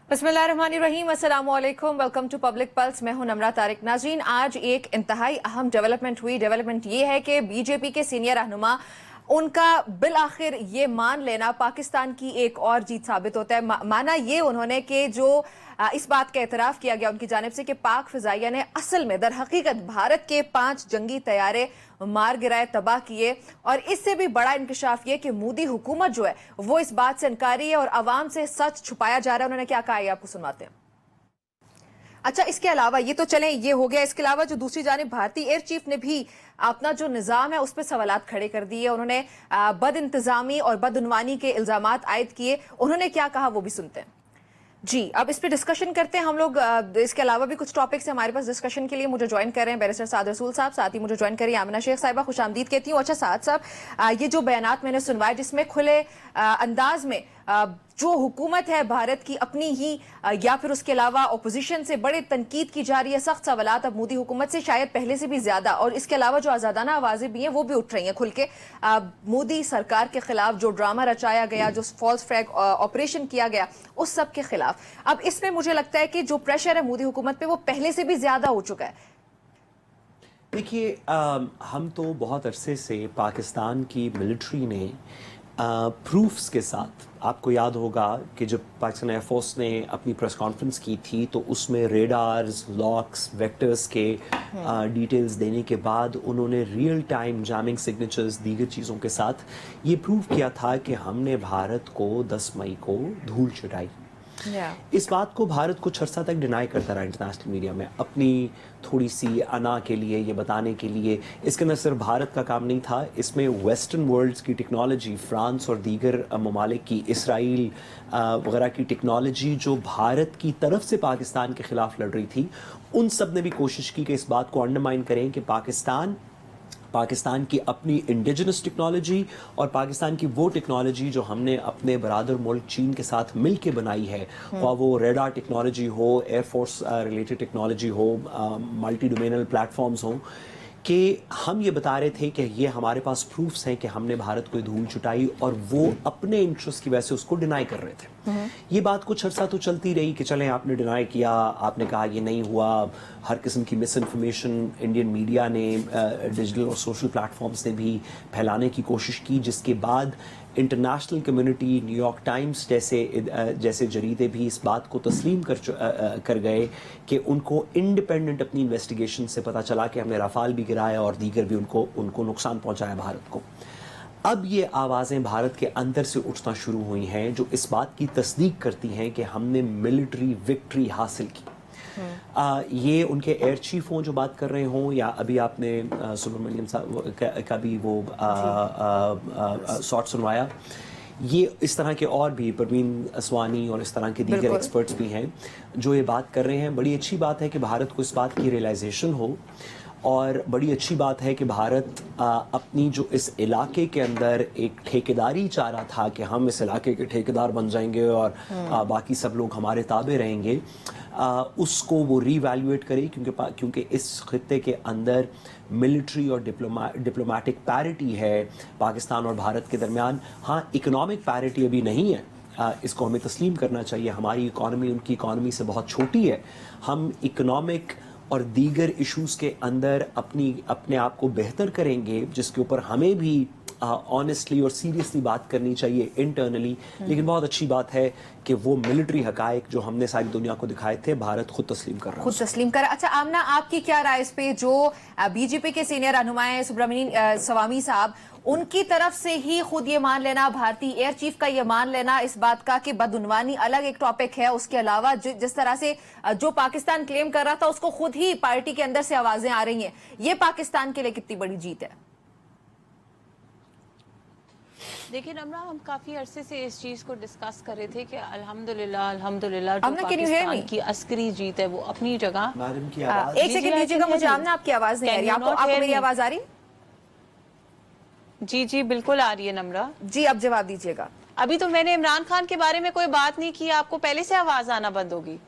बिस्मिल्लाहिर्रहमानिर्रहीम, अस्सलाम वालेकुम, वेलकम टू पब्लिक पल्स। मैं हूं नमरा तारिक। नाज़रीन, आज एक इंतहाई अहम डेवलपमेंट हुई। डेवलपमेंट ये है कि बीजेपी के सीनियर रहनुमा उनका बिल आखिर ये मान लेना पाकिस्तान की एक और जीत साबित होता है। माना ये उन्होंने कि जो इस बात का एतराफ़ किया गया उनकी जानिब से कि पाक फ़िज़ाइया ने असल में दर हकीकत भारत के 5 जंगी तैयारे मार गिराए, तबाह किए। और इससे भी बड़ा इंकशाफ ये कि मोदी हुकूमत जो है वो इस बात से इनकारी है और आवाम से सच छुपाया जा रहा है। उन्होंने क्या कहा है आपको सुनवाते हैं। अच्छा, इसके अलावा ये तो चलें, ये हो गया। इसके अलावा जो दूसरी जानिब भारतीय एयर चीफ ने भी अपना जो निज़ाम है उस पर सवालात खड़े कर दिए। उन्होंने बद इंतजामी और बदउनवानी के इल्जामात आयद किए। उन्होंने क्या कहा वो भी सुनते हैं। जी, अब इस पे डिस्कशन करते हैं हम लोग। इसके अलावा भी कुछ टॉपिक्स हमारे पास डिस्कशन के लिए। मुझे ज्वाइन कर रहे हैं बैरिस्टर साद रसूल साहब, साथ ही मुझे ज्वाइन करिए आमिना शेख साहिबा। खुशामदीद कहती हूँ। अच्छा साद साहब, ये जो बयानात मैंने सुनवाए जिसमें खुले अंदाज में जो हुकूमत है भारत की अपनी ही या फिर उसके अलावा अपोजिशन से बड़े तनकीद की जा रही है, सख्त सवालात अब मोदी हुकूमत से शायद पहले से भी ज्यादा। और इसके अलावा जो आज़ादाना आवाज़ें भी हैं वो भी उठ रही हैं खुल के मोदी सरकार के खिलाफ। जो ड्रामा रचाया गया, जो फॉल्स फ्लैग ऑपरेशन किया गया, उस सब के खिलाफ अब इसमें मुझे लगता है कि जो प्रेशर है मोदी हुकूमत पे वो पहले से भी ज्यादा हो चुका है। देखिए, हम तो बहुत अरसे से पाकिस्तान की मिलिट्री ने प्रूफ्स के साथ, आपको याद होगा कि जब पाकिस्तान एयरफोर्स ने अपनी प्रेस कॉन्फ्रेंस की थी तो उसमें रेडार्स, लॉक्स, वेक्टर्स के डिटेल्स देने के बाद उन्होंने रियल टाइम जैमिंग सिग्नेचर्स दीगर चीज़ों के साथ ये प्रूव किया था कि हमने भारत को 10 मई को धूल चटाई। इस बात को भारत कुछ अर्सा तक डिनाई करता रहा इंटरनेशनल मीडिया में, अपनी थोड़ी सी अना के लिए, ये बताने के लिए। इसके अंदर सिर्फ भारत का काम नहीं था, इसमें वेस्टर्न वर्ल्ड्स की टेक्नोलॉजी, फ्रांस और दीगर ममालिक की, इसराइल वगैरह की टेक्नोलॉजी जो भारत की तरफ से पाकिस्तान के ख़िलाफ़ लड़ रही थी, उन सब ने भी कोशिश की कि इस बात को अंडरमाइन करें कि पाकिस्तान की अपनी इंडिजिनस टेक्नोलॉजी और पाकिस्तान की वो टेक्नोलॉजी जो हमने अपने बरादर मुल्क चीन के साथ मिल के बनाई है, और वो रेडार टेक्नोलॉजी हो, एयरफोर्स रिलेटेड टेक्नोलॉजी हो, मल्टी डोमेनल प्लेटफॉर्म्स हो, कि हम ये बता रहे थे कि ये हमारे पास प्रूफ्स हैं कि हमने भारत को धूल चुटाई, और वो अपने इंटरेस्ट की वजह से उसको डिनाई कर रहे थे। ये बात कुछ अर्सा तो चलती रही कि चलें, आपने डिनाई किया, आपने कहा ये नहीं हुआ। हर किस्म की मिस इन्फॉर्मेशन इंडियन मीडिया ने, डिजिटल और सोशल प्लेटफॉर्म्स ने भी फैलाने की कोशिश की, जिसके बाद इंटरनेशनल कम्युनिटी, न्यूयॉर्क टाइम्स जैसे जरीदे भी इस बात को तस्लीम कर गए कि उनको इंडिपेंडेंट अपनी इन्वेस्टिगेशन से पता चला कि हमने राफाल भी गिराया और दीगर भी उनको नुकसान पहुंचाया भारत को। अब ये आवाज़ें भारत के अंदर से उठना शुरू हुई हैं जो इस बात की तस्दीक करती हैं कि हमने मिलिट्री विक्ट्री हासिल की। ये उनके एयर चीफ हों जो बात कर रहे हों, या अभी आपने सुब्रमण्यम साहब का भी वो शॉट सुनवाया, ये इस तरह के और भी परवीन असवानी और इस तरह के दीगर एक्सपर्ट्स भी हैं जो ये बात कर रहे हैं। बड़ी अच्छी बात है कि भारत को इस बात की रियलाइजेशन हो, और बड़ी अच्छी बात है कि भारत अपनी जो इस इलाके के अंदर एक ठेकेदारी चाह रहा था कि हम इस इलाके के ठेकेदार बन जाएंगे और बाकी सब लोग हमारे ताबे रहेंगे, उसको वो रीवैल्यूएट करे, क्योंकि इस खित्ते के अंदर मिलिट्री और डिप्लोमेटिक पैरिटी है पाकिस्तान और भारत के दरमियान। हाँ, इकोनॉमिक पैरिटी अभी नहीं है, इसको हमें तस्लीम करना चाहिए। हमारी इकॉनमी उनकी इकॉनमी से बहुत छोटी है। हम इकोनॉमिक और दीगर इश्यूज़ के अंदर अपने आप को बेहतर करेंगे, जिसके ऊपर हमें भी ऑनेस्टली और सीरियसली बात करनी चाहिए इंटरनली। लेकिन बहुत अच्छी बात है कि वो मिलिट्री हकायक जो हमने सारी दुनिया को दिखाए थे, भारत खुद तस्लीम कर रहा है, खुद तस्लीम कर रहा। अच्छा आमना, आपकी क्या राय इस पे? जो बीजेपी के सीनियर रहनुमा हैं सुब्रमण्यम स्वामी साहब, उनकी तरफ से ही खुद ये मान लेना, भारतीय एयर चीफ का ये मान लेना इस बात का कि बदउनवानी अलग एक टॉपिक है, उसके अलावा जिस तरह से जो पाकिस्तान क्लेम कर रहा था उसको खुद ही पार्टी के अंदर से आवाजें आ रही हैं, ये पाकिस्तान के लिए कितनी बड़ी जीत है? देखिए नमरा, हम काफी अरसे से इस चीज को डिस्कस कर रहे थे कि अल्हम्दुलिल्लाह जो पाकिस्तान की अस्करी जीत है वो अपनी जगह। मैडम की आवाज एक सेकंड दीजिएगा मुझे, आमना आपकी आवाज नहीं आ रही। आपको मेरी आवाज आ रही? जी बिल्कुल आ रही है नमरा जी, अब जवाब दीजिएगा। अभी तो मैंने इमरान खान के बारे में कोई बात नहीं की, आपको पहले से आवाज आना बंद होगी।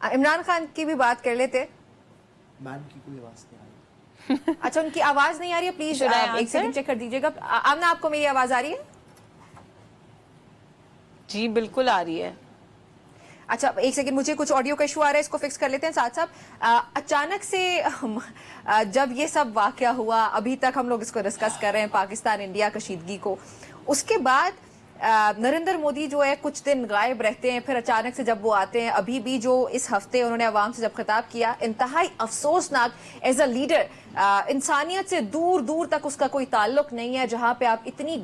इमरान खान की भी बात कर लेते। मैडम की कोई आवाज नहीं आ रही। अच्छा, उनकी आवाज नहीं आ रही है, प्लीज एक सेकंड चेक कर दीजिएगा। आमना, आपको मेरी आवाज आ रही है? जी बिल्कुल आ रही है। अच्छा, एक सेकंड, मुझे कुछ ऑडियो का इशू आ रहा है, इसको फिक्स कर लेते हैं साथ साथ। अचानक से जब ये सब वाकया हुआ, अभी तक हम लोग इसको डिस्कस कर रहे हैं, पाकिस्तान इंडिया कशीदगी को, उसके बाद नरेंद्र मोदी जो है कुछ दिन गायब रहते हैं, फिर अचानक से जब वो आते हैं, अभी भी जो इस हफ्ते उन्होंने अवाम से जब खिताब किया, इंतहाई अफसोसनाक। एज अ लीडर, इंसानियत से दूर दूर तक उसका कोई ताल्लुक नहीं है, जहां पे आप इतनी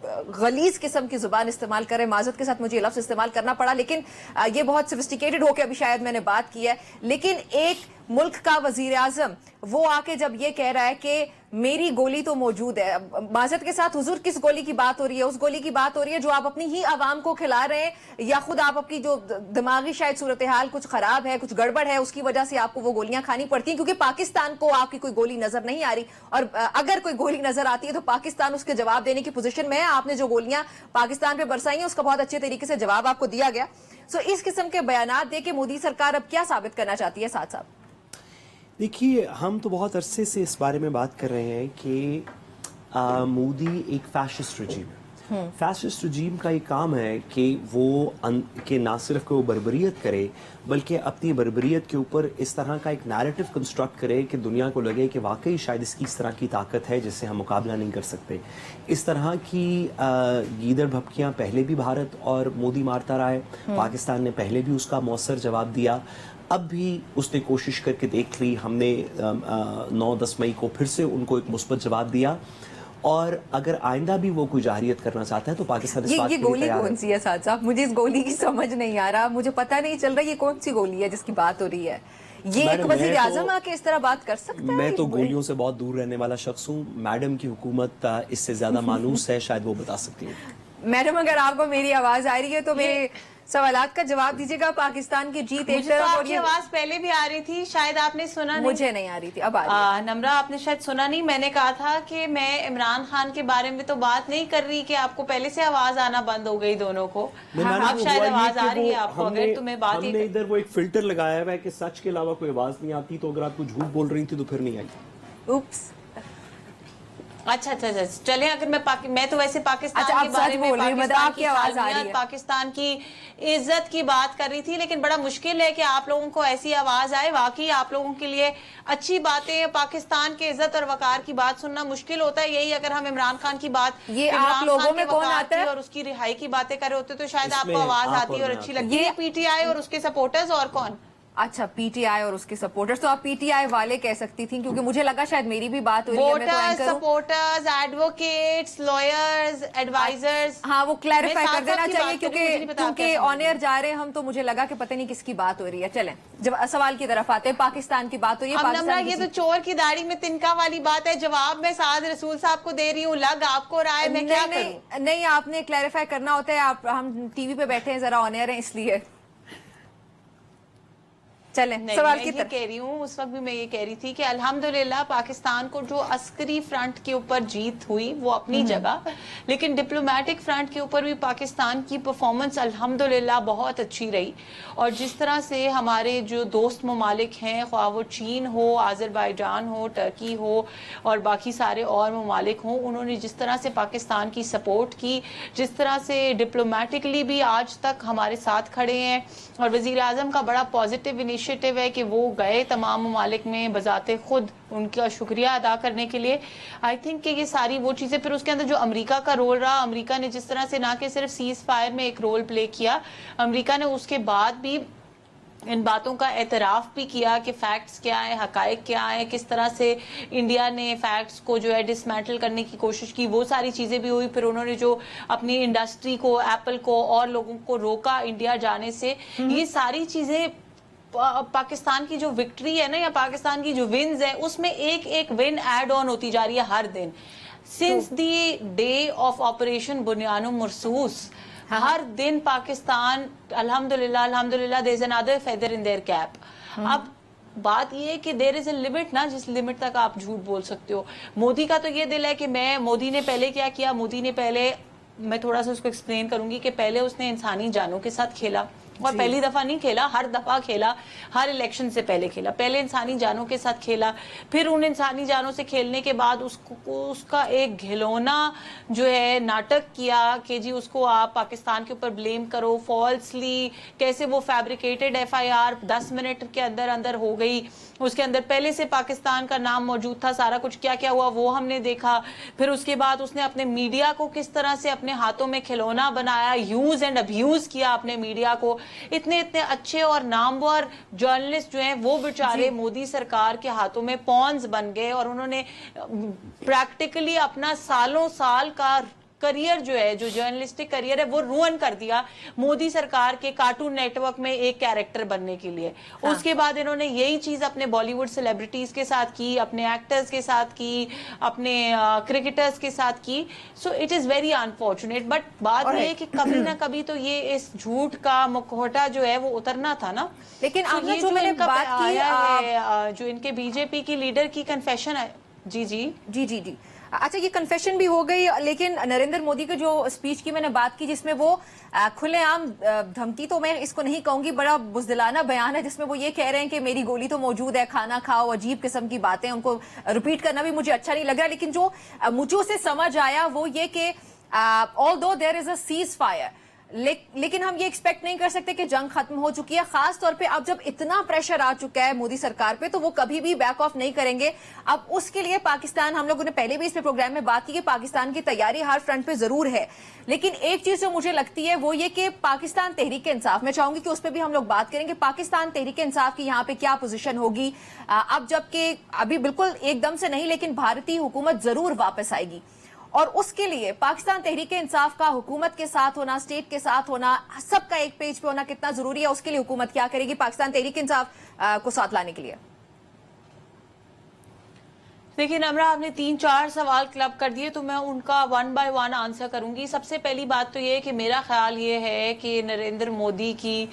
गलीज किस्म की जुबान इस्तेमाल करें। माजरत के साथ मुझे ये लफ्ज इस्तेमाल करना पड़ा, लेकिन ये बहुत सोफिस्टिकेटेड होकर अभी शायद मैंने बात की है। लेकिन एक मुल्क का वजीर आजम वो आके जब ये कह रहा है कि मेरी गोली तो मौजूद है, माजरत के साथ हुजूर किस गोली की बात हो रही है? उस गोली की बात हो रही है जो आप अपनी ही आवाम को खिला रहे हैं, या खुद आप आपकी जो दिमागी शायद सूरत हाल कुछ खराब है, कुछ गड़बड़ है, उसकी वजह से आपको वो गोलियां खानी पड़ती हैं? क्योंकि पाकिस्तान को आपकी कोई गोली नजर नहीं आ रही, और अगर कोई गोली नजर आती है तो पाकिस्तान उसके जवाब देने की पोजीशन में है। आपने जो गोलियां पाकिस्तान पे बरसाई हैं उसका बहुत अच्छे तरीके से जवाब आपको दिया गया। सो इस किस्म के बयानात दे के मोदी सरकार अब क्या साबित करना चाहती है? साथ साथ देखिए, हम तो बहुत अरसे से इस बारे में बात कर रहे हैं कि मोदी एक फैशिस्ट रजीम है। फैशिस्ट रजीम का ये काम है कि वो कि ना सिर्फ कि वो बर्बरियत करे, बल्कि अपनी बर्बरियत के ऊपर इस तरह का एक नैरेटिव कंस्ट्रक्ट करे कि दुनिया को लगे कि वाकई शायद इसकी इस तरह की ताकत है जिससे हम मुकाबला नहीं कर सकते। इस तरह की गीदड़ भपकियाँ पहले भी भारत और मोदी मारता रहा है, पाकिस्तान ने पहले भी उसका मौसर जवाब दिया। अब भी उसने कोशिश करके देख ली, हमने 9-10 मई को फिर से उनको एक मुस्बत जवाब दिया, और अगर आइंदा भी वो कोई जाहिरियत करना चाहता है तो पाकिस्तान इस बात के लिए गोली तैयार है। कौन सी है साथ साहब? मुझे इस गोली की समझ नहीं आ रहा, मुझे पता नहीं चल रहा ये कौन सी गोली है जिसकी बात हो रही है। ये एक वजीर आजम आके इस तरह बात कर सकता है? मैं तो गोलियों से बहुत दूर रहने वाला शख्स हूँ। मैडम की हुकूमत इससे ज्यादा मानूस है, शायद वो बता सकती है। मैडम, अगर आपको मेरी आवाज आ रही है तो मेरे सवालात का जवाब दीजिएगा। पाकिस्तान की जीत एक तरफ, और आपकी आवाज पहले भी आ रही थी, शायद आपने सुना नहीं। मुझे नहीं आ रही थी, अब आ रही है। नम्रा, आपने शायद सुना नहीं, मैंने कहा था कि मैं इमरान खान के बारे में तो बात नहीं कर रही कि आपको पहले से आवाज आना बंद हो गई दोनों को। अब शायद आवाज आ रही है आपको, अगर तुम्हें बात हमने इधर वो एक फिल्टर लगाया हुआ है कि सच के अलावा कोई आवाज नहीं आती, तो अगर आप कुछ झूठ बोल रही थी तो फिर नहीं आई। उप्स। अच्छा, चले, अगर मैं तो वैसे पाकिस्तान अच्छा, के बारे में, पाकिस्तान की आवाज आ रही है, पाकिस्तान की इज्जत की बात कर रही थी, लेकिन बड़ा मुश्किल है कि आप लोगों को ऐसी आवाज आए। वाकई आप लोगों के लिए अच्छी बातें, पाकिस्तान के इज्जत और वकार की बात सुनना मुश्किल होता है। यही अगर हम इमरान खान की बात, ये आप लोगों में कौन आता है और उसकी रिहाई की बातें कर रहे होते तो शायद आपको आवाज आती और अच्छी लगती है। पीटीआई और उसके सपोर्टर्स, और कौन? अच्छा, पीटीआई और उसके सपोर्टर्स, तो आप पीटीआई वाले कह सकती थी, क्योंकि मुझे लगा शायद मेरी भी बात हो रही है। मैं तो एंकर हूं। Supporters, advocates, lawyers, advisers. हाँ, वो क्लैरिफाई कर देना चाहिए, क्योंकि ऑन एयर जा रहे हैं हम, तो मुझे लगा कि पता नहीं किसकी बात हो रही है। चलें, जब सवाल की तरफ आते हैं, पाकिस्तान की बात हो रही है। पाकिस्तान ये तो चोर की दाढ़ी में तिनका वाली बात है। जवाब मैं साद रसूल साहब को दे रही हूँ, लग आपको रहा है, मैं क्या करूं? नहीं, आपने क्लैरिफाई करना होता है। आप, हम टीवी पे बैठे हैं, जरा ऑन एयर हैं, इसलिए चलें सवाल की तरफ। कह रही हूँ, उस वक्त भी मैं ये कह रही थी कि अल्हम्दुलिल्लाह पाकिस्तान को जो अस्करी फ्रंट के ऊपर जीत हुई वो अपनी जगह, लेकिन डिप्लोमेटिक फ्रंट के ऊपर भी पाकिस्तान की परफॉर्मेंस अल्हम्दुलिल्लाह बहुत अच्छी रही। और जिस तरह से हमारे जो दोस्त ममालिक हैं, ख्वाह वो चीन हो, आज़रबाईजान हो, टर्की हो और बाकी सारे और ममालिक हों, उन्होंने जिस तरह से पाकिस्तान की सपोर्ट की, जिस तरह से डिप्लोमेटिकली भी आज तक हमारे साथ खड़े हैं। और वज़ीर आज़म का बड़ा पॉजिटिव इनिशिएटिव है कि वो गए तमाम ममालिक में बजाते खुद उनका शुक्रिया अदा करने के लिए। आई थिंक कि ये सारी वो चीज़ें, फिर उसके अंदर जो अमेरिका का रोल रहा, अमेरिका ने जिस तरह से ना कि सिर्फ सीज फायर में एक रोल प्ले किया, अमेरिका ने उसके बाद भी इन बातों का एतराफ़ भी किया कि फैक्ट्स क्या है, हकायक क्या है, किस तरह से इंडिया ने फैक्ट्स को जो है डिसमेंटल करने की कोशिश की, वो सारी चीज़ें भी हुई। फिर उन्होंने जो अपनी इंडस्ट्री को, एप्पल को और लोगों को रोका इंडिया जाने से, ये सारी चीज़ें पाकिस्तान की जो विक्ट्री है ना, या पाकिस्तान की जो विन्स है, उसमें एक एक विन ऐड ऑन होती जा रही है हर दिन। Since the day of operation बुनियानो मरसूस, हर दिन पाकिस्तान अल्हम्दुलिल्लाह there is another feather in their cap. अब बात ये है कि देयर इज अ लिमिट ना, जिस लिमिट तक आप झूठ बोल सकते हो। मोदी का तो ये दिल है कि मोदी ने पहले क्या किया, मोदी ने पहले मैं थोड़ा सा उसको एक्सप्लेन करूंगी कि पहले उसने इंसानी जानों के साथ खेला, और पहली दफा नहीं खेला, हर दफा खेला, हर इलेक्शन से पहले खेला। पहले इंसानी जानों के साथ खेला, फिर उन इंसानी जानों से खेलने के बाद उसका एक घिनौना जो है नाटक किया कि जी उसको आप पाकिस्तान के ऊपर ब्लेम करो फॉल्सली, कैसे वो फैब्रिकेटेड FIR 10 मिनट के अंदर अंदर हो गई, उसके अंदर पहले से पाकिस्तान का नाम मौजूद था, सारा कुछ क्या क्या हुआ वो हमने देखा। फिर उसके बाद उसने अपने मीडिया को किस तरह से अपने हाथों में खिलौना बनाया, यूज एंड अब्यूज किया अपने मीडिया को। इतने इतने अच्छे और नामवर जर्नलिस्ट जो हैं वो बेचारे मोदी सरकार के हाथों में पॉन्स बन गए, और उन्होंने प्रैक्टिकली अपना सालों साल का करियर जो है, जो जर्नलिस्टिक करियर है, वो रुइन कर दिया मोदी सरकार के कार्टून नेटवर्क में एक कैरेक्टर बनने के लिए। उसके बाद इन्होंने यही चीज अपने बॉलीवुड सेलिब्रिटीज के साथ की, अपने एक्टर्स के साथ की, अपने क्रिकेटर्स के साथ की। सो it is very unfortunate, but बात ये है कि कभी ना कभी तो ये इस झूठ का मुखौटा जो है वो उतरना था ना। लेकिन so आपने ये जो मैंने बात की है, जो इनके बीजेपी की लीडर की कन्फेशन है। जी जी जी जी जी अच्छा, ये कन्फेशन भी हो गई, लेकिन नरेंद्र मोदी के जो स्पीच की मैंने बात की जिसमें वो खुलेआम धमकी, तो मैं इसको नहीं कहूंगी, बड़ा बुज़दिलाना बयान है जिसमें वो ये कह रहे हैं कि मेरी गोली तो मौजूद है, खाना खाओ, अजीब किस्म की बातें, उनको रिपीट करना भी मुझे अच्छा नहीं लग रहा। लेकिन जो मुझे उसे समझ आया वो ये कि although there is a ceasefire, लेकिन हम ये एक्सपेक्ट नहीं कर सकते कि जंग खत्म हो चुकी है। खास तौर पे अब जब इतना प्रेशर आ चुका है मोदी सरकार पे, तो वो कभी भी बैक ऑफ नहीं करेंगे। अब उसके लिए पाकिस्तान, हम लोगों ने पहले भी इस पे प्रोग्राम में बात की कि पाकिस्तान की तैयारी हर फ्रंट पे जरूर है, लेकिन एक चीज जो मुझे लगती है वो ये कि पाकिस्तान तहरीक इंसाफ, मैं चाहूंगी कि उस पर भी हम लोग बात करेंगे, पाकिस्तान तहरीक इंसाफ की यहाँ पे क्या पोजीशन होगी अब, जबकि अभी बिल्कुल एकदम से नहीं, लेकिन भारतीय हुकूमत जरूर वापस आएगी, और उसके लिए पाकिस्तान तहरीक इंसाफ का हुकूमत के साथ होना, स्टेट के साथ होना, सबका एक पेज पे होना कितना जरूरी है। उसके लिए हुकूमत क्या करेगी पाकिस्तान तहरीक इंसाफ को साथ लाने के लिए? देखिए नम्रा, आपने 3-4 सवाल क्लब कर दिए, तो मैं उनका 1 बाय 1 आंसर करूंगी। सबसे पहली बात तो ये है कि मेरा ख्याल ये है कि नरेंद्र मोदी की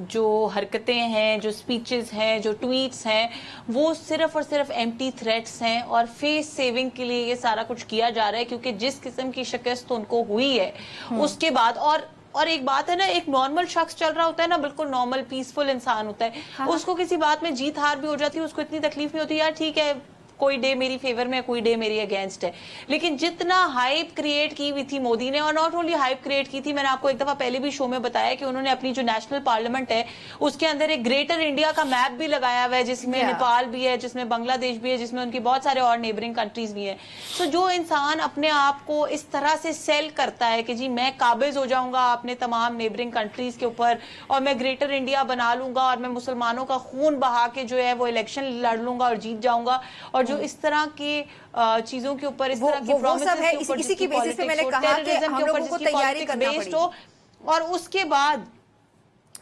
जो हरकतें हैं, जो स्पीचेस हैं, जो ट्वीट्स हैं, वो सिर्फ और सिर्फ एम्प्टी थ्रेट्स हैं, और फेस सेविंग के लिए ये सारा कुछ किया जा रहा है, क्योंकि जिस किस्म की शिकस्त उनको हुई है उसके बाद, और एक बात है ना, एक नॉर्मल शख्स चल रहा होता है ना, बिल्कुल नॉर्मल पीसफुल इंसान होता है, उसको किसी बात में जीत हार भी हो जाती है, उसको इतनी तकलीफ नहीं होती, यार ठीक है कोई डे मेरी फेवर में, कोई डे मेरी अगेंस्ट है। लेकिन जितना हाइप क्रिएट की हुई थी मोदी ने, और नॉट ओनली हाइप क्रिएट की थी, मैंने आपको एक दफा पहले भी शो में बताया कि उन्होंने अपनी जो नेशनल पार्लियामेंट है उसके अंदर एक ग्रेटर इंडिया का मैप भी लगाया हुआ है, जिसमें नेपाल भी है, जिसमें बांग्लादेश भी है, जिसमें उनकी बहुत सारे और नेबरिंग कंट्रीज भी हैं। सो जो इंसान अपने आप को इस तरह से सेल करता है कि जी मैं काबिज हो जाऊंगा अपने तमाम नेबरिंग कंट्रीज के ऊपर, और मैं ग्रेटर इंडिया बना लूंगा, और मैं मुसलमानों का खून बहा के जो है वो इलेक्शन लड़ लूंगा और जीत जाऊंगा, और जो इस तरह की चीजों के ऊपर, इस तरह की प्रोमिसेस के ऊपर, इसी की बेसिस पे मैंने कहा कि हम लोगों को तैयारी करना पड़ेगी। और उसके बाद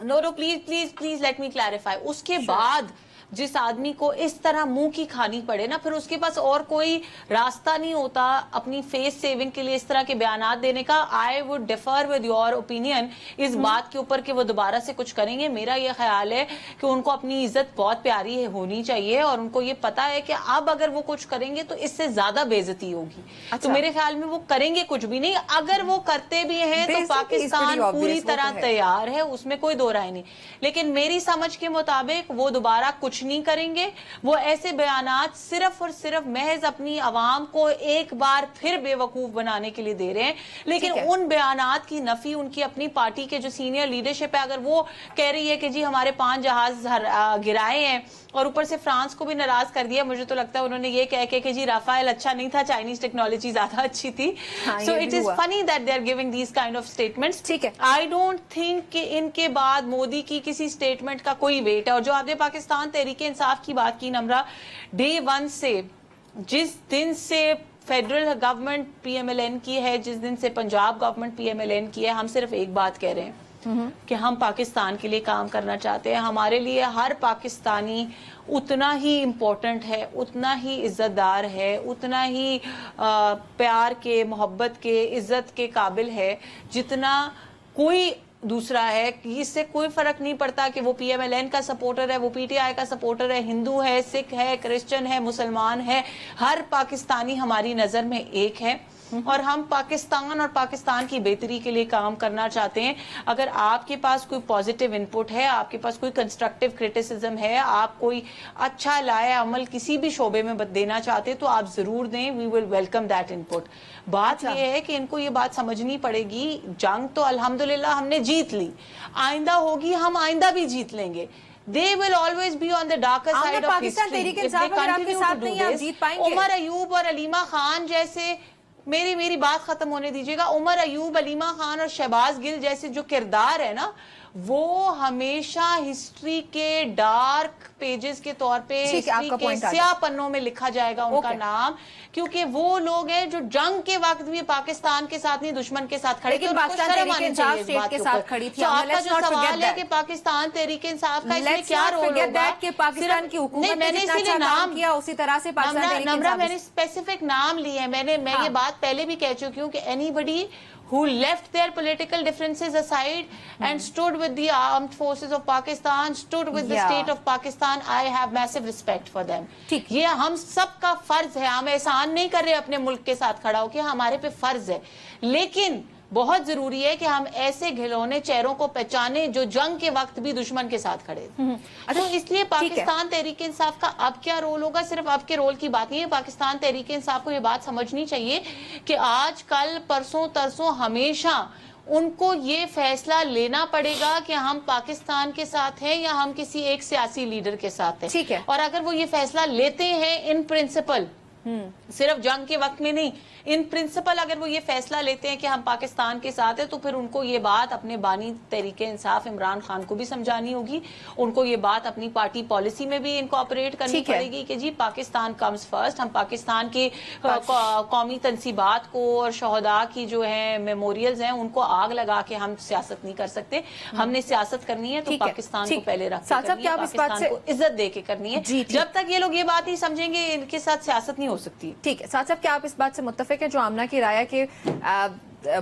no please please please let me clarify, उसके बाद जिस आदमी को इस तरह मुंह की खानी पड़े ना, फिर उसके पास और कोई रास्ता नहीं होता अपनी फेस सेविंग के लिए इस तरह के बयानात देने का। I would differ with your opinion इस बात के ऊपर कि वो दोबारा से कुछ करेंगे। मेरा ये ख्याल है कि उनको अपनी इज्जत बहुत प्यारी होनी चाहिए, और उनको ये पता है कि अब अगर वो कुछ करेंगे तो इससे ज्यादा बेइज्जती होगी। तो मेरे ख्याल में वो करेंगे कुछ भी नहीं। अगर वो करते भी हैं तो पाकिस्तान पूरी तरह तैयार है, उसमें कोई दो राय नहीं। लेकिन मेरी समझ के मुताबिक वो दोबारा कुछ नहीं करेंगे। वो ऐसे बयानात सिर्फ और सिर्फ महज अपनी आवाम को एक बार फिर बेवकूफ बनाने के लिए दे रहे हैं। लेकिन उन बयानात की नफी उनकी अपनी पार्टी के जो सीनियर लीडरशिप है, अगर वो कह रही है कि जी हमारे 5 जहाज गिराए हैं और ऊपर से फ्रांस को भी नाराज कर दिया, मुझे तो लगता है उन्होंने ये कह के कि जी राफेल अच्छा नहीं था, चाइनीज टेक्नोलॉजी ज्यादा अच्छी थी। So it is funny that they are giving these kind of statements. ठीक है, आई डोंट थिंक कि इनके बाद मोदी की किसी स्टेटमेंट का कोई वेट है। और जो आपने पाकिस्तान तहरीक इंसाफ की बात की नम्रा, डे 1 से, जिस दिन से फेडरल गवर्नमेंट PMLN की है, जिस दिन से पंजाब गवर्नमेंट PMLN की है, हम सिर्फ एक बात कह रहे हैं कि हम पाकिस्तान के लिए काम करना चाहते हैं। हमारे लिए हर पाकिस्तानी उतना ही इम्पोर्टेंट है, उतना ही इज्जतदार है, उतना ही प्यार के, मोहब्बत के, इज्जत के काबिल है जितना कोई दूसरा है। इससे कोई फर्क नहीं पड़ता कि वो PMLN का सपोर्टर है, वो PTI का सपोर्टर है, हिंदू है, सिख है, क्रिश्चियन है, मुसलमान है, हर पाकिस्तानी हमारी नजर में एक है। اور ہم پاکستان اور پاکستان کی بہتری کے لیے کام کرنا چاہتے ہیں. اگر آپ کے پاس کوئی پازیٹیو انپٹ ہے, آپ کے پاس کوئی کنسٹرکٹیو کرٹیسزم ہے, آپ کوئی اچھا لائے عمل کسی بھی شعبے میں دینا چاہتے تو آپ ضرور دیں. وی ول ویلکم دیٹ انپٹ. بات یہ ہے کہ ان کو یہ بات سمجھنی پڑے گی, جنگ تو الحمدللہ ہم نے جیت لی, آئندہ ہوگی, ہم آئندہ بھی جیت لیں گے. They will always be on the darker side of history. If they continue to do this, Omar Ayub اور علیمہ خان جیسے, میری بات ختم ہونے دیجیے گا, عمر ایوب, علیمہ خان اور شہباز گل جیسے جو کردار ہے نا, وہ ہمیشہ ہسٹری کے ڈارک پیجز کے طور پہ, ہسٹری کے سیاہ پنوں میں لکھا جائے گا ان کا نام, کیونکہ وہ لوگ ہیں جو جنگ کے وقت بھی پاکستان کے ساتھ نہیں دشمن کے ساتھ کھڑے تھے. پاکستان تحریک انصاف اسٹیٹ کے ساتھ کھڑی تھی. آپ کا جو سوال ہے کہ پاکستان تحریک انصاف کا اس میں کیا رول ہوگا, کہ پاکستان کی حکومت نے جتنا اچھا کام کیا اسی طرح سے پاکستان تحریک انصاف, میں نے اسپیسیفک نام لیے ہیں, میں یہ بات پہلے بھی کہہ چکی ہوں کہ anybody who left their political differences aside and stood with the armed forces of Pakistan, stood with the state of Pakistan, I have massive respect for them. یہ ہم سب کا فرض ہے, ہم احسان نہیں کر رہے اپنے ملک کے ساتھ کھڑا ہو کے, ہمارے پہ فرض ہے, لیکن بہت ضروری ہے کہ ہم ایسے گھلونے چہروں کو پہچانے جو جنگ کے وقت بھی دشمن کے ساتھ کھڑے تھے. تو اس لیے پاکستان تحریک انصاف کا اب کیا رول ہوگا, صرف اب کے رول کی بات نہیں ہے. پاکستان تحریک انصاف کو یہ بات سمجھنی چاہیے کہ آج کل پرسوں ترسوں ہمیشہ ان کو یہ فیصلہ لینا پڑے گا کہ ہم پاکستان کے ساتھ ہیں یا ہم کسی ایک سیاسی لیڈر کے ساتھ ہیں. اور اگر وہ یہ فیصلہ لیتے ہیں ان پرنسپل, صرف جنگ کے وقت میں نہیں, ان پرنسپل اگر وہ یہ فیصلہ لیتے ہیں کہ ہم پاکستان کے ساتھ ہیں, تو پھر ان کو یہ بات اپنے بانی تحریک انصاف عمران خان کو بھی سمجھانی ہوگی, ان کو یہ بات اپنی پارٹی پالیسی میں بھی ان کو آپریٹ کرنی پڑے گی کہ جی پاکستان کمز فرسٹ. ہم پاکستان کے قومی تنصیبات کو اور شہداء کی جو ہیں میموریلز ہیں ان کو آگ لگا کے ہم سیاست نہیں کر سکتے. ہم نے سیاست کرنی ہے تو پاکستان کو پہلے رکھ کے کرنی ہے, پاکستان کو عزت دے کے کرنی ہے. جب تک یہ لوگ یہ بات نہیں سمجھیں گے ان کے ساتھ سیاست نہیں ہو سکتی. ٹھیک ہے سعد صاحب, کیا آپ اس بات سے متفق ہیں جو آمنہ کی رائے کہ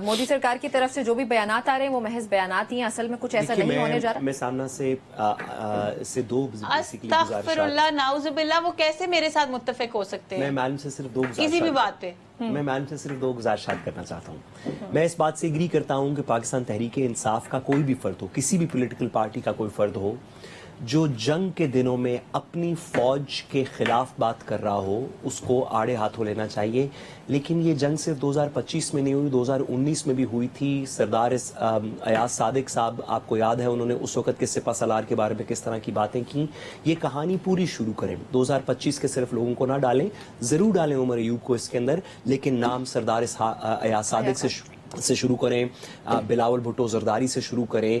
مودی سرکار کی طرف سے جو بھی بیانات آ رہے ہیں وہ محض بیانات ہی ہیں, اصل میں کچھ ایسا نہیں ہونے جا رہا؟ میں سامنا سے دو استغفر اللہ نعوذ باللہ, وہ کیسے میرے ساتھ متفق ہو سکتے ہیں؟ میں معلوم سے صرف دو کسی بھی بات پہ میں معلوم سے صرف دو گزارشات کرنا چاہتا ہوں. میں اس بات سے ایگری کرتا ہوں کہ پاکستان تحریک انصاف کا کوئی بھی فرد ہو, کسی بھی پولیٹیکل پارٹی کا کوئی فرد ہو, جو جنگ کے دنوں میں اپنی فوج کے خلاف بات کر رہا ہو, اس کو آڑے ہاتھوں لینا چاہیے. لیکن یہ جنگ صرف 2025 میں نہیں ہوئی, 2019 میں بھی ہوئی تھی. سردار ایاز صادق صاحب, آپ کو یاد ہے انہوں نے اس وقت کے سپہ سالار کے بارے میں کس طرح کی باتیں کی. یہ کہانی پوری شروع کریں, 2025 کے صرف لوگوں کو نہ ڈالیں, ضرور ڈالیں عمر ایوب کو اس کے اندر, لیکن نام سردار ایاز صادق سے شروع کریں, بلاول بھٹو زرداری سے شروع کریں,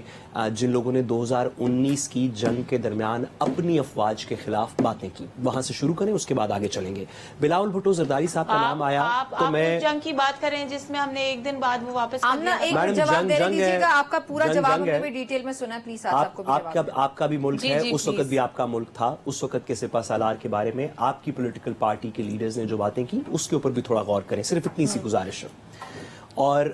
جن لوگوں نے 2019 کی جنگ کے درمیان اپنی افواج کے خلاف باتیں کی, وہاں سے شروع کریں, اس کے بعد آگے چلیں گے. بلاول بھٹو زرداری صاحب کا نام آیا تو میں جنگ کی بات کریں جس میں ہم نے ایک دن بعد وہ واپس ایک جواب دے دیجیے گا, آپ کا پورا جواب ہمیں بھی ڈیٹیل میں سنا پلیز. آپ کا بھی ملک ہے, اس وقت بھی آپ کا ملک تھا, اس وقت کے سپہ سالار کے بارے میں آپ کی پولیٹیکل پارٹی کے لیڈرز نے جو باتیں کی اس کے اوپر بھی تھوڑا غور کریں, صرف اتنی سی گزارش ہے. اور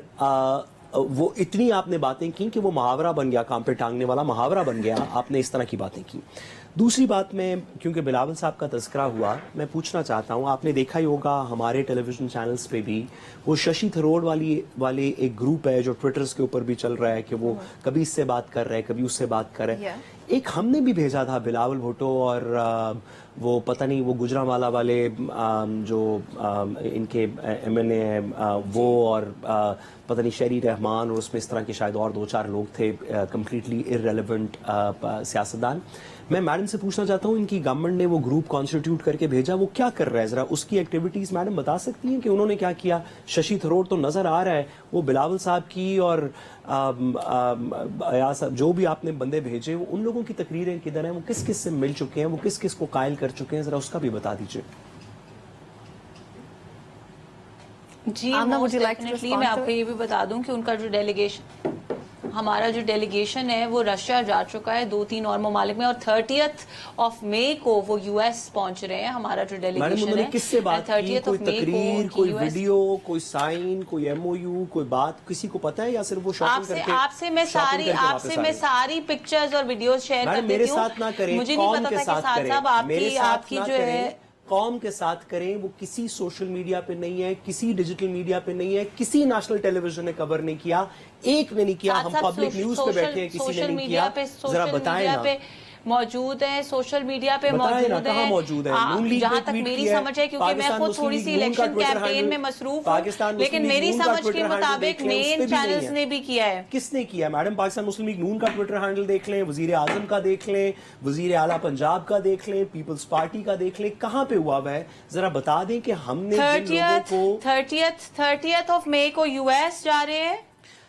وہ اتنی آپ نے باتیں کی کہ وہ محاورہ بن گیا, کام پہ ٹانگنے والا محاورہ بن گیا, آپ نے اس طرح کی باتیں کی. دوسری بات میں, کیونکہ بلاول صاحب کا تذکرہ ہوا, میں پوچھنا چاہتا ہوں, آپ نے دیکھا ہی ہوگا ہمارے ٹیلی ویژن چینلز پہ بھی وہ ششی تھروڑ والے ایک گروپ ہے جو ٹویٹرز کے اوپر بھی چل رہا ہے کہ وہ کبھی اس سے بات کر رہے, کبھی اس سے بات کر رہے. ایک ہم نے بھی بھیجا تھا بلاول بھٹو اور وہ پتہ نہیں وہ گجرانوالہ والے جو ان کے ایم این اے ہیں وہ, اور پتہ نہیں شہری رحمان, اور اس میں اس طرح کے شاید اور 2-4 لوگ تھے کمپلیٹلی ارریلیونٹ سیاستدان. میں میڈم سے پوچھنا چاہتا ہوں, ان کی گورنمنٹ نے وہ گروپ کانسٹیٹیوٹ کر کے بھیجا, وہ کیا کر رہا ہے, ذرا اس کی ایکٹیویٹیز میڈم بتا سکتی ہیں کہ انہوں نے کیا کیا؟ ششی تھروڑ تو نظر آ رہا ہے, وہ بلاول صاحب کی اور جو بھی آپ نے بندے بھیجے, وہ ان لوگوں کی تقریریں کدھر ہیں, وہ کس کس سے مل چکے ہیں, وہ کس کس کو قائل کر چکے ہیں, ذرا اس کا بھی بتا دیجیے. جی میں آپ کو یہ بھی بتا دوں کہ ان کا جو ڈیلیگیشن, ہمارا جو ڈیلیگیشن ہے وہ رشیا جا چکا ہے 2-3 اور ممالک میں, اور 30 مئی کو وہ یو ایس پہنچ رہے ہیں. ہمارا جو ڈیلیگیشن ہے کس سے بات کی, کوئی تقریر, کوئی ویڈیو, کوئی سائن, کوئی ایم او یو, کوئی بات کسی کو پتا ہے یا صرف وہ شاپنگ کر کے؟ آپ سے میں ساری پکچرز اور ویڈیوز شیئر کر دیتی ہوں. میرے ساتھ نہ کریں, مجھے نہیں پتا تھا کہ ساتھ صاحب آپ کی جو ہے قوم کے ساتھ کریں وہ کسی سوشل میڈیا پہ نہیں ہے, کسی ڈیجیٹل میڈیا پہ نہیں ہے, کسی نیشنل ٹیلی ویژن نے کور نہیں کیا, ایک نے نہیں کیا. ہم پبلک نیوز پہ بیٹھے ہیں, کسی نے نہیں کیا. ذرا بتائیں نا. موجود ہیں سوشل میڈیا پہ موجود ہیں. جہاں تک میری سمجھ ہے, کیونکہ میں خود تھوڑی سی الیکشن کیمپین میں مصروف ہوں, لیکن میری سمجھ کے مطابق مین چینلز نے بھی کیا ہے. کس نے کیا؟ میڈم پاکستان مسلم لیگ نون کا ٹویٹر ہینڈل دیکھ لیں, وزیر اعظم کا دیکھ لیں, وزیر اعلیٰ پنجاب کا دیکھ لیں, پیپلز پارٹی کا دیکھ لیں, کہاں پہ ہوا ہے؟ ذرا بتا دیں کہ ہم نے 30th مئی کو یو ایس جا رہے ہیں.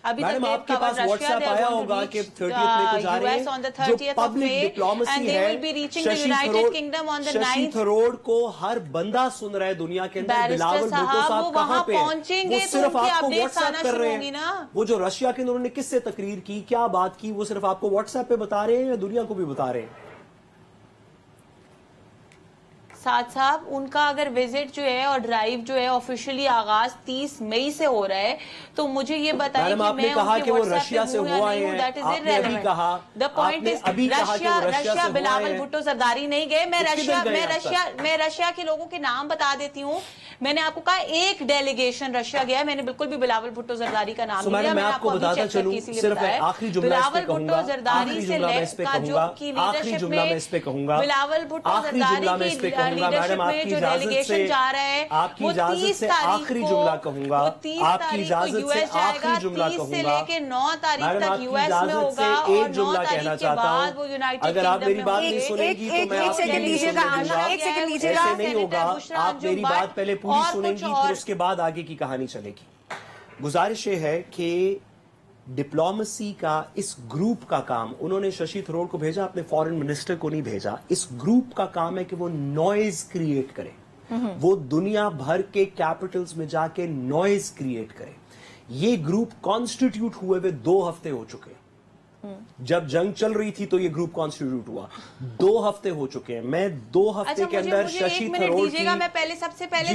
میڈم آپ کے پاس واٹس ایپ آیا ہوگا کہ 30th مئی کو جا رہے ہیں. جو پبلک ڈپلومیسی ہے, ششی تھرور کو ہر بندہ سن رہا ہے دنیا کے اندر. بلاول بھٹو صاحب کہاں پہ ہیں؟ وہ صرف آپ کو واٹس ایپ کر رہے ہیں. وہ جو رشیا کے اندر انہوں نے کس سے تقریر کی, کیا بات کی, وہ صرف آپ کو واٹس ایپ پہ بتا رہے ہیں یا دنیا کو بھی بتا رہے ہیں؟ ساتھ صاحب ان کا اگر وزٹ جو ہے اور ڈرائیو جو ہے آفیشلی آغاز 30 مئی سے ہو رہا ہے, تو مجھے یہ بتائیں کہ میں کہا کہ وہ رشیا سے ہوا ہے. آپ نے ابھی کہا, the point is Russia Bilawal Bhutto Zardari نہیں گئے. میں رشیا کے لوگوں کے نام بتا دیتی ہوں. میں نے آپ کو کہا ایک ڈیلیگیشن رشیا گیا ہے, میں نے بالکل بھی بلاول بھٹو زرداری کا نام نہیں لیا. میں آپ کو بتاتا چلوں, صرف آخری جملہ اس پہ کہوں گا, زرداری سے آخری جملہ میں اس پہ کہوں گا, بلاول بھٹو زرداری کی میڈم آپ کی اجازت سے, آپ کی اجازت سے آخری جملہ کہوں گا, آپ کی اجازت سے آخری جملہ کہوں گا. میڈم آپ کی اجازت سے ایک جملہ کہنا چاہتا ہوں. اگر آپ میری بات نہیں سنیں گی تو میں آپ کی نہیں سنوں گا. ایسے نہیں ہوگا. آپ میری بات پہلے پوری سنیں گی, پھر اس کے بعد آگے کی کہانی چلے گی. گزارش یہ ہے کہ ڈپلومیسی کا اس گروپ کا کام, انہوں نے ششی تھرور کو بھیجا, اپنے فارن منسٹر کو نہیں بھیجا. اس گروپ کا کام ہے کہ وہ نوائز کریٹ کرے, وہ دنیا بھر کے کیپٹلز میں جا کے نوائز کریٹ کرے. یہ گروپ کانسٹیٹیوٹ ہوئے 2 ہفتے ہو چکے. جب جنگ چل رہی تھی تو یہ گروپ کانسٹیٹیوٹ ہوا. 2 ہفتے ہو چکے ہیں. میں 2 ہفتے کے اندر ششی تھرور کی, میں پہلے سب سے پہلے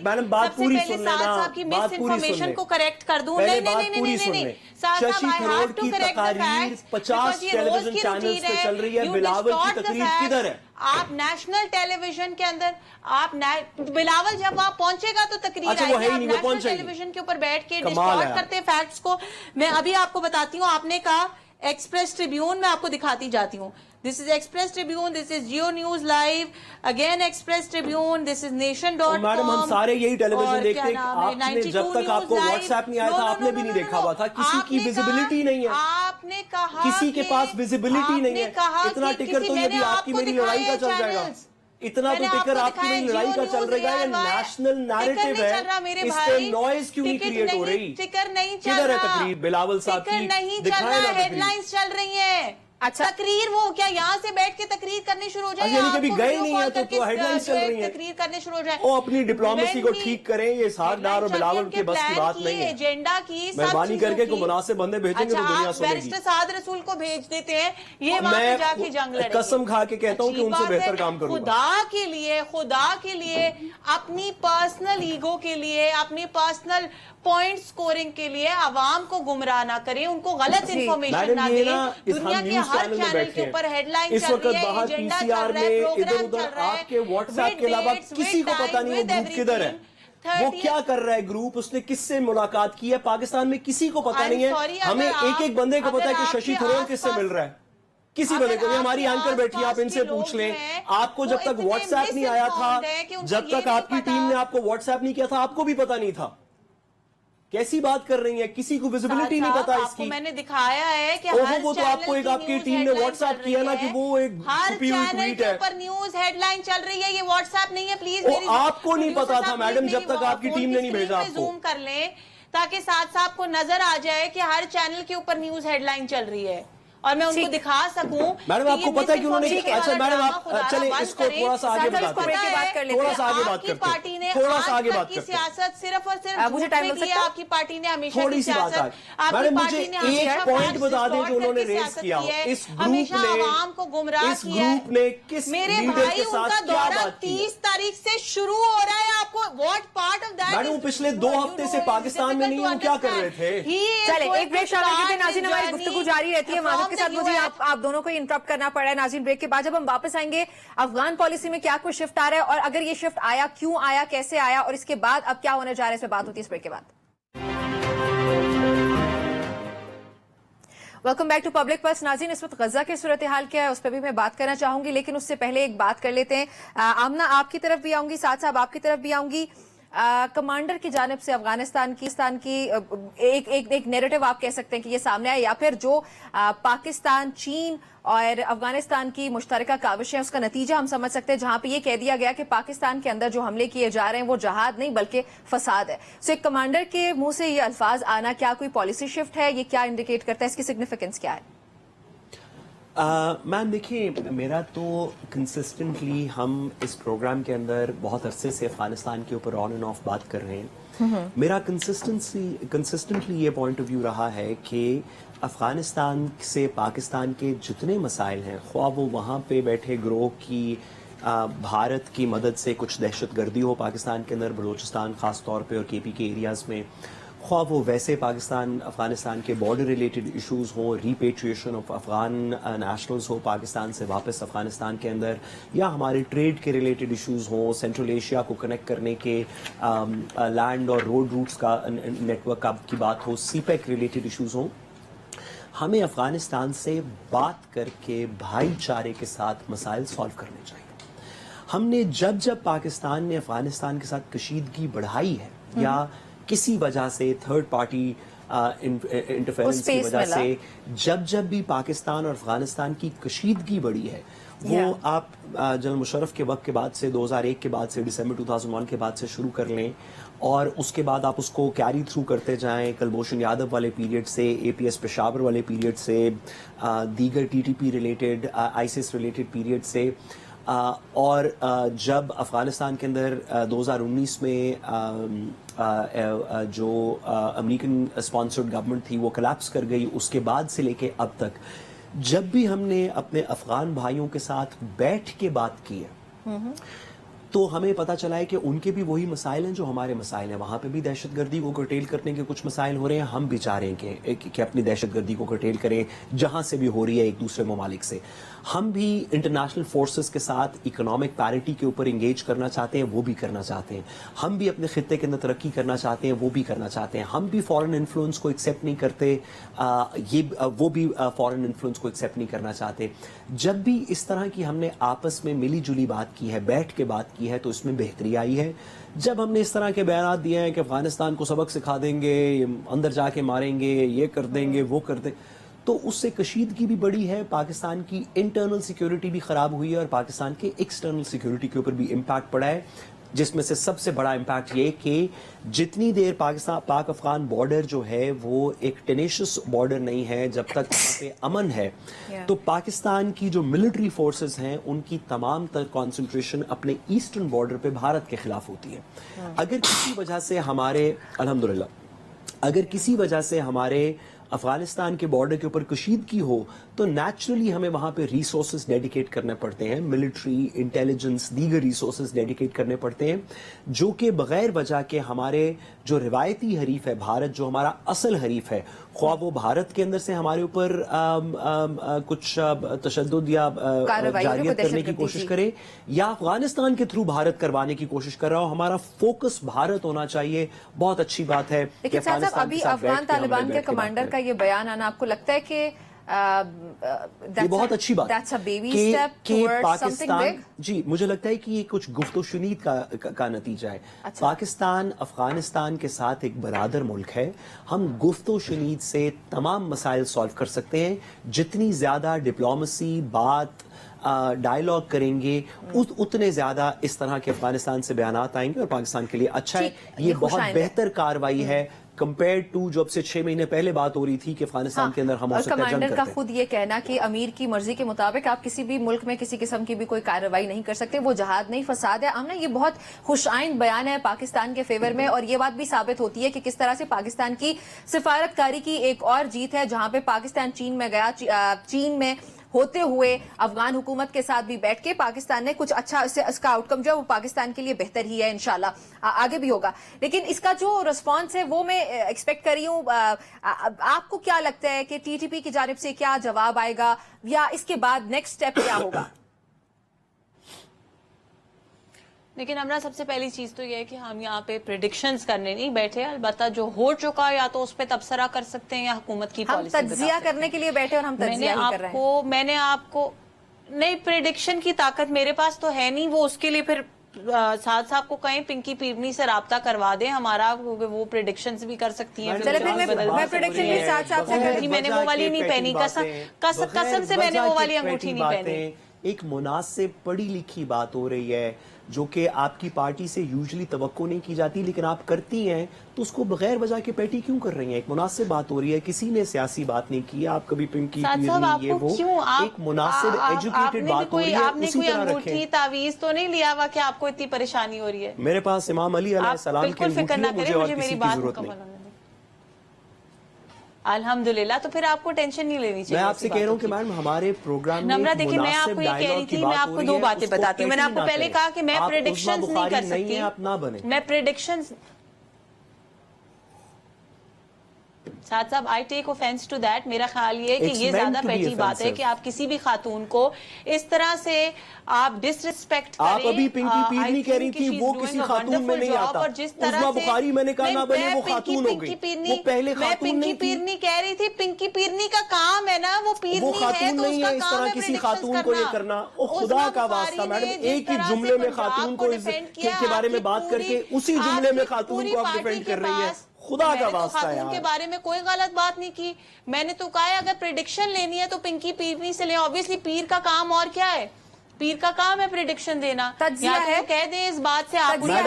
میڈم بات پوری سن لینا, بات پوری سن لیں, کو کریکٹ کر دوں. پہلے بات پوری سن لیں. ششی تھرور کی تقاریر 50 ٹیلی ویژن چینلز پہ چل رہی ہے. بلاول کی تقریر کدھر ہے؟ آپ نیشنل ٹیلی ویژن کے اندر, آپ بلاول جب وہاں پہنچے گا تو تقریر آئے گی. نیشنل ٹیلی ویژن کے اوپر بیٹھ کے ڈسٹارٹ کرتے فیکٹس کو. میں ابھی آپ کو بتاتی ہوں, آپ نے کہا ایکسپریس ٹریبیون, میں آپ کو دکھاتی جاتی ہوں. This is Express Tribune, this is Geo News Live, again Express Tribune, this is Nation.com. Madam ہم سارے یہی ٹیلی ویژن دیکھتے ہیں. آپ نے جب تک آپ کو واٹس ایپ نہیں آیا تھا, آپ نے بھی نہیں دیکھا ہوا تھا. کسی کی ویزیبلٹی نہیں ہے. آپ نے کہا کسی کے پاس ویزیبلٹی نہیں ہے. اتنا ٹکر تو یہ بھی آپ کی میری لڑائی کا چل جائے گا. اتنا تو ٹکر آپ کی میری لڑائی کا چل رہے گا. یہ نیشنل نیریٹو ہے, اس پہ نوائز کیوں نہیں کریٹ ہو رہی؟ کدھر ہے تقریر بلاول صاحب کی؟ دکھائیں نا ہیڈ لائنز چل رہی ہیں. اچھا تقریر, وہ کیا یہاں سے بیٹھ کے تقریر کرنے شروع ہو جائے؟ یعنی کبھی گئے نہیں ہیں تو ہیڈ لائنز چل رہی ہیں, تقریر کرنے شروع ہو جائے. وہ اپنی ڈپلومیسی کو ٹھیک کریں. یہ اسحاق ڈار اور بلاول کے بس کی بات نہیں ہے. ایجنڈا کی مہربانی کر کے کوئی مناسب بندے بھیجیں گے تو دنیا سنے گی. بیرسٹر سعد رسول کو بھیج دیتے ہیں, یہ وہاں پہ جا کے جنگ لڑیں گے. قسم کھا کے کہتا ہوں کہ ان سے بہتر کام کروں گا. خدا کے لیے اپنی پرسنل ایگو کے لیے, اپنی پرسنل پوائنٹ سکورنگ کے لیے عوام کو گمراہ نہ کریں, ان کو غلط انفارمیشن نہ دیں. دنیا کے ہر چینل کے اوپر ہیڈ لائن چل رہی ہے, ایجنڈا چل رہا ہے, پروگرام چل رہا ہے. آپ کے واٹس ایپ کے علاوہ کسی کو پتا نہیں وہ گروپ کدھر ہے, وہ کیا کر رہا ہے گروپ, اس نے کس سے ملاقات کی ہے. پاکستان میں کسی کو پتا نہیں ہے. ہمیں ایک بندے کو پتا ہے کہ ششی تھرور کس سے مل رہا ہے. کسی بندے کو. ہماری اینکر بیٹھی, آپ ان سے پوچھ لیں. آپ کو جب تک واٹس ایپ نہیں آیا تھا, جب تک آپ کی ٹیم نے آپ کو واٹس ایپ نہیں کیا تھا, آپ کو بھی پتا نہیں تھا. کیسی بات کر رہی ہیں؟ کسی کو ویزیبلٹی نہیں پتا اس کی. میں نے دکھایا ہے کہ وہ تو آپ کو ایک آپ کی ٹیم نے واٹس ایپ کیا نا کہ وہ ایک چھپی ہوئی ٹویٹ ہے. پر نیوز ہیڈ لائن چل رہی ہے, یہ واٹس ایپ نہیں ہے. پلیز آپ کو نہیں پتا تھا میڈم جب تک آپ کی ٹیم نے نہیں بھیجا آپ کو. زوم کر لیں تاکہ ساتھ صاحب کو نظر آ جائے کہ ہر چینل کے اوپر نیوز ہیڈ لائن چل رہی ہے, اور میں ان کو دکھا سکوں. میڈم آپ کو پتا ہے کہ انہوں نے, اچھا میڈم آپ چلیں اس کو تھوڑا سا آگے بات کریں, تھوڑا سا آگے بات کرتے ہیں, تھوڑا سا آگے بات کرتے ہیں. سیاست صرف اور صرف مجھے ٹائم مل سکتا ہے؟ آپ کی پارٹی نے ہمیشہ تھوڑی سی بات آگے. میڈم مجھے ایک پوائنٹ بتا دیں جو انہوں نے ریز کیا ہو. اس گروپ نے کس لیڈر کے ساتھ کیا بات کی؟ 30 تاریخ سے شروع ہو رہا ہے. آپ کو what part of that? Madam پچھلے 2 ہفتے سے پاکستان میں نہیں, وہ کیا کر رہے تھے؟ چلیں ایک بریک شامل کرتے ہیں. ناظرین ہماری گفتگو جاری رہتی ہے. के साथ मुझे आप दोनों को इंटरप्ट करना पड़ा है नाज़रीन ब्रेक के बाद। जब हम वापस आएंगे, अफगान पॉलिसी में क्या कोई शिफ्ट आ रहा है, और अगर ये शिफ्ट आया, क्यों आया, कैसे आया, और इसके बाद अब क्या होने जा रहा है, इस पर बात होती है इस ब्रेक के बाद। Welcome back to public pulse. नाज़रीन, इस वक्त गजा की सूरत हाल क्या है उस पर भी मैं बात करना चाहूंगी, लेकिन उससे पहले एक बात कर लेते हैं। आमना, आपकी तरफ भी आऊंगी, साथ साहब आपकी तरफ भी आऊंगी। कमांडर की जानिब से अफगानिस्तान की एक नैरेटिव आप कह सकते हैं कि ये सामने आया, या फिर जो पाकिस्तान, चीन और अफगानिस्तान की मुश्तरका काविश है उसका नतीजा हम समझ सकते हैं, जहां पे ये कह दिया गया कि पाकिस्तान के अंदर जो हमले किए जा रहे हैं वो जहाद नहीं बल्कि फसाद है। सो एक कमांडर के मुंह से ये अल्फाज आना, क्या कोई पॉलिसी शिफ्ट है, ये क्या इंडिकेट करता है, इसकी सिग्निफिकेंस क्या है? मैम देखिए, मेरा तो कंसिस्टेंटली हम इस प्रोग्राम के अंदर बहुत अरसे से अफगानिस्तान के ऊपर ऑन एंड ऑफ बात कर रहे हैं। मेरा कंसिस्टेंटली ये पॉइंट ऑफ व्यू रहा है कि अफगानिस्तान से पाकिस्तान के जितने मसाइल हैं, ख्वाह वो वहाँ पे बैठे ग्रोह की भारत की मदद से कुछ दहशतगर्दी हो पाकिस्तान के अंदर, बलूचिस्तान ख़ास तौर पे और केपी के एरियाज़ में, ख्वाह वो वैसे पाकिस्तान अफगानिस्तान के बॉर्डर रिलेटेड इश्यूज हों, रीपेट्रिएशन ऑफ अफगान नेशनल्स हो पाकिस्तान से वापस अफगानिस्तान के अंदर, या हमारे ट्रेड के रिलेटेड इश्यूज हों, सेंट्रल एशिया को कनेक्ट करने के लैंड और रोड रूट्स का नेटवर्क की बात हो, सीपेक रिलेटेड इश्यूज हों, हमें अफगानिस्तान से बात करके भाईचारे के साथ मसाइल सॉल्व करने चाहिए। हमने जब पाकिस्तान ने अफगानिस्तान के साथ कशीदगी बढ़ाई है या किसी वजह से थर्ड पार्टी इंटरफेरेंस की वजह से जब भी पाकिस्तान और अफगानिस्तान की कशीदगी बढ़ी है, वो आप जनरल मुशर्रफ के वक्त के बाद से 2001 के बाद से दिसंबर 2001 के बाद से शुरू कर लें, और उसके बाद आप उसको कैरी थ्रू करते जाएं, कुलभूषण यादव वाले पीरियड से, APS पेशावर वाले पीरियड से, दीगर TTP related, ISIS related period से, और जब अफगानिस्तान के अंदर 2019 में जो अमेरिकन स्पॉन्सर्ड गवर्नमेंट थी वो कोलैप्स कर गई, उसके बाद से लेके अब तक जब भी हमने अपने अफगान भाइयों के साथ बैठ के बात की है, तो हमें पता चला है कि उनके भी वही मसाइल हैं जो हमारे मसाइल हैं। वहाँ पे भी दहशतगर्दी को कर्टेल करने के कुछ मसाइल हो रहे हैं, हम भी चाह रहे हैं कि अपनी दहशतगर्दी को कर्टेल करें जहाँ से भी हो रही है एक दूसरे ममालिक से। हम भी इंटरनेशनल फोर्सेस के साथ इकोनॉमिक पैरिटी के ऊपर इंगेज करना चाहते हैं, वो भी करना चाहते हैं। हम भी अपने खित्ते के अंदर तरक्की करना चाहते हैं, वो भी करना चाहते हैं। हम भी फॉरेन इन्फ्लुएंस को एक्सेप्ट नहीं करते, वो भी फॉरेन इन्फ्लुएंस को एक्सेप्ट नहीं करना चाहते। जब भी इस तरह की हमने आपस में मिली जुली बात की है, बैठ के बात की है, तो इसमें बेहतरी आई है। जब हमने इस तरह के बयान दिए हैं कि अफगानिस्तान को सबक सिखा देंगे, अंदर जाके मारेंगे, ये कर देंगे, वो कर देंगे, तो उससे कशीदगी भी बड़ी है, पाकिस्तान की इंटरनल सिक्योरिटी भी खराब हुई है और पाकिस्तान के एक्सटर्नल सिक्योरिटी के ऊपर भी इम्पैक्ट पड़ा है, जिसमें से सबसे बड़ा इम्पैक्ट ये कि जितनी देर पाक अफगान बॉर्डर जो है वो एक टेनेशियस बॉर्डर नहीं है, जब तक वहाँ पे अमन है, तो पाकिस्तान की जो मिलिट्री फोर्सेस हैं उनकी तमाम तर कॉन्सेंट्रेशन अपने ईस्टर्न बॉर्डर पे भारत के खिलाफ होती है। अगर किसी वजह से हमारे अल्हम्दुलिल्लाह अगर किसी वजह से हमारे अफगानिस्तान के बॉर्डर के ऊपर कशीदगी हो, तो नेचुरली हमें वहाँ पे रिसोर्सेज डेडिकेट करने पड़ते हैं, मिलिट्री, इंटेलिजेंस, दीगर रिसोर्सेज डेडिकेट करने पड़ते हैं, जो कि बगैर वजह के हमारे जो रिवायती हरीफ है भारत, जो हमारा असल हरीफ है, ख्वाह वो भारत के अंदर से हमारे ऊपर कुछ तशद्दुद या जारियत करने की कोशिश करे, या अफगानिस्तान के थ्रू भारत करवाने की कोशिश कर रहा हो, हमारा फोकस भारत होना चाहिए। बहुत अच्छी बात है। लेकिन साहब, अभी अफगान तालिबान के कमांडर का ये बयान आना, आपको लगता है कि ये बहुत अच्छी बात कि पाकिस्तान, जी मुझे लगता है कि ये कुछ गुफ्तोशुनीद का नतीजा है। अच्छा। पाकिस्तान अफगानिस्तान के साथ एक बरादर मुल्क है, हम गुफ्तोशुनीद से तमाम मसाइल सॉल्व कर सकते हैं। जितनी ज्यादा डिप्लोमेसी, बात, डायलॉग करेंगे, उतने ज्यादा इस तरह के अफगानिस्तान से बयानात आएंगे और पाकिस्तान के लिए अच्छा है। ये बहुत बेहतर कार्रवाई है कंपेयर टू जो अब से 6 महीने पहले बात हो रही थी कि अफगानिस्तान के अंदर हम हो सकता है जंग करते हैं। कमांडर का खुद ये कहना कि अमीर की मर्जी के मुताबिक आप किसी भी मुल्क में किसी किस्म की भी कोई कार्रवाई नहीं कर सकते, वो जहाद नहीं फसाद है। आमना, ये बहुत खुशाइन बयान है पाकिस्तान के फेवर में, और ये बात भी साबित होती है कि किस तरह से पाकिस्तान की सिफारतकारी की एक और जीत है, जहां पे पाकिस्तान चीन में गया, चीन में होते हुए अफगान हुकूमत के साथ भी बैठ के पाकिस्तान ने कुछ अच्छा इसका आउटकम जो है वो पाकिस्तान के लिए बेहतर ही है, इंशाल्लाह आगे भी होगा। लेकिन इसका जो रिस्पॉन्स है वो मैं एक्सपेक्ट कर रही हूँ। आपको क्या लगता है कि टीटीपी की जानिब से क्या जवाब आएगा या इसके बाद नेक्स्ट स्टेप क्या होगा? लेकिन हमरा सबसे पहली चीज तो ये है कि हम यहाँ पे प्रेडिक्शंस करने नहीं बैठे, अलबत्ता जो हो चुका या तो उस पर तबसरा कर सकते हैं या हुकूमत की हम पॉलिसी तज्जिया करने के लिए बैठे और हम तज्जिया ही कर रहे हैं। मैंने आपको नहीं, प्रेडिक्शन की ताकत मेरे पास तो है नहीं, वो उसके लिए फिर साथ साहब को कहें पिंकी पीवनी से राब्ता करवा दें हमारा, वो प्रेडिक्शंस भी कर सकती हैं। चले फिर मैं प्रेडिक्शन भी साथ साथ से कर रही। मैंने वो वाली नहीं पहनी, कसम से मैंने वो वाली अंगूठी नहीं पहनी। एक मुनासिब पढ़ी लिखी बात हो रही है जो कि आपकी पार्टी से यूजुअली तवक्को नहीं की जाती, लेकिन आप करती हैं, तो उसको बगैर वजह के पैटी क्यों कर रही हैं? एक मुनासिब बात हो रही है, किसी ने सियासी बात नहीं की, आप कभी पिंकी पीरनी ये वो, एक मुनासिब एजुकेटेड बात हो रही है, आपने कोई अंगूठी तावीज तो नहीं लिया हुआ कि आपको इतनी परेशानी हो रही है? मेरे पास इमाम अली अलैहिस्सलाम की अंगूठी है, मुझे और किसी की जरूरत नहीं। अल्हम्दुलिल्लाह, तो फिर आपको टेंशन नहीं लेनी चाहिए। मैं आपसे कह रहा हूँ कि मैडम हमारे प्रोग्राम में नम्रा देखिए, मैं आपको ये कह रही थी, मैं आपको दो बातें बताती हूँ। मैंने आपको पहले कहा कि मैं प्रेडिक्शंस नहीं कर सकती, आप ना बने। मैं प्रेडिक्शंस साथ साहब I take offence to that. मेरा ख्याल ये कि ये ज्यादा पेटी बात है कि आप किसी भी खातून को इस तरह से आप डिसरिस्पेक्ट करें। आप अभी पिंकी पीरनी कह रही थी वो किसी खातून में नहीं आता, और जिस तरह उस्मा बुखारी मैंने कहा ना बने वो खातून हो गई, वो पहले मैं खातून पिंकी नहीं थी। पीरनी कह रही थी, पिंकी पीरनी का काम है ना, वो पीरनी वो खातून तो नहीं है इस तरह किसी खातून को ये करना। ओ खुदा का वास्ता मैडम, एक ही जुमले में खातून को के बारे में बात करके उसी जुमले में खातून को आप डिफेंड कर रही है। खुदा का वास्ता है खातून के बारे में कोई गलत बात नहीं की। मैंने तो कहा है अगर प्रेडिक्शन लेनी है तो पिंकी पीरनी से ले। ऑब्वियसली पीर का काम और क्या है? पीर का काम है प्रेडिक्शन देना। तज्जिया है, कह दें इस बात से आप हमारा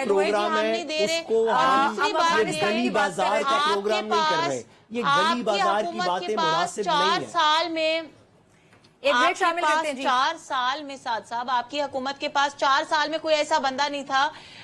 प्रोग्राम है, उसको हम गली बाजार का प्रोग्राम नहीं कर रहे। ये गली बाजार की बातें मुनासिब नहीं है। 4 साल में एक ब्रेक शामिल करते हैं जी। 4 साल में साथ साहब आपकी हुकूमत के पास 4 साल में कोई ऐसा बंदा नहीं था